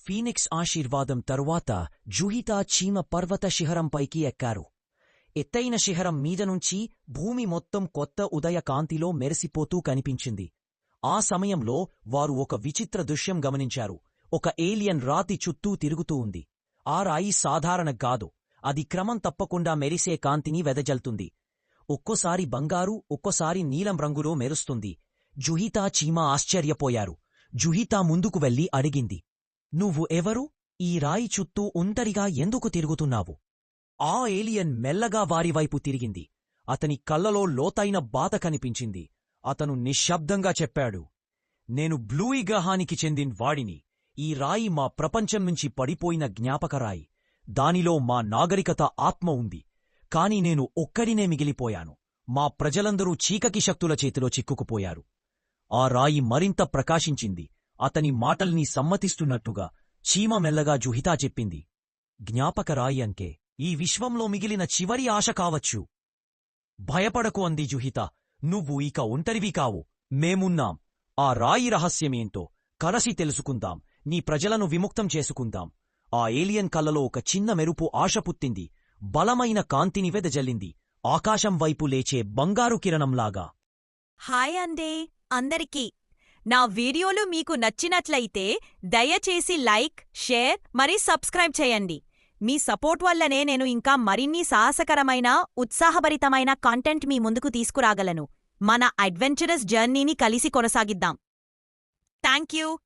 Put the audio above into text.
Phoenix ఆశీర్వాదం తరువాత జుహితా చీమ పర్వత శిఖరంపైకి ఎక్కారు. ఎత్తైన శిఖరం మీదనుంచి భూమి మొత్తం కొత్త ఉదయ కాంతిలో మెరిసిపోతూ కనిపించింది. ఆ సమయంలో వారు ఒక విచిత్ర దృశ్యం గమనించారు. ఒక ఏలియన్ రాతి చుట్టూ తిరుగుతూ ఉంది. ఆ రాయి సాధారణ గాదు, అది క్రమం తప్పకుండా మెరిసే కాంతిని వెదజల్తుంది. ఒక్కోసారి బంగారు, ఒక్కోసారి నీలం రంగులో మెరుస్తుంది. జుహితా చీమ ఆశ్చర్యపోయారు. జుహితా ముందుకు వెళ్లి అడిగింది, "నువ్వు ఎవరు? ఈ రాయి చుట్టూ ఒంటరిగా ఎందుకు తిరుగుతున్నావు?" ఆ ఏలియన్ మెల్లగా వారివైపు తిరిగింది. అతని కళ్లలో లోతైన బాధ కనిపించింది. అతను నిశ్శబ్దంగా చెప్పాడు, "నేను బ్లూయి గ్రహానికి చెందిన వాడిని. ఈ రాయి మా ప్రపంచం నుంచి పడిపోయిన జ్ఞాపకరాయి. దానిలో మా నాగరికత ఆత్మ ఉంది. కాని నేను ఒక్కడినే మిగిలిపోయాను. మా ప్రజలందరూ చీకటి శక్తుల చేతిలో చిక్కుకుపోయారు." ఆ రాయి మరింత ప్రకాశించింది. అతని మాటల్ని సమ్మతిస్తున్నట్టుగా చీమ మెల్లగా జుహితా చెప్పింది, "జ్ఞాపకరాయి అంకే ఈ విశ్వంలో మిగిలిన చివరి ఆశ కావచ్చు." "భయపడకు" అంది జుహితా. "నువ్వు ఇక ఒంటరివి కావు. మేమున్నాం. ఆ రాయి రహస్యమేంటో కలసి తెలుసుకుందాం. నీ ప్రజలను విముక్తం చేసుకుందాం." ఆ ఏలియన్ కళ్ళలో ఒక చిన్న మెరుపు ఆశ పుట్టింది. బలమైన కాంతిని వెదజల్లింది, ఆకాశం వైపు లేచే బంగారు కిరణంలాగా. హాయ్ అండి అందరికీ. నా వీడియోలు మీకు నచ్చినట్లయితే దయచేసి లైక్, షేర్ మరి సబ్స్క్రైబ్ చేయండి. మీ సపోర్ట్ వల్లనే నేను ఇంకా మరిన్ని సాహసకరమైన, ఉత్సాహభరితమైన కంటెంట్ మీ ముందుకు తీసుకురాగలను. మన అడ్వెంచరస్ జర్నీని కలిసి కొనసాగిద్దాం. Thank you.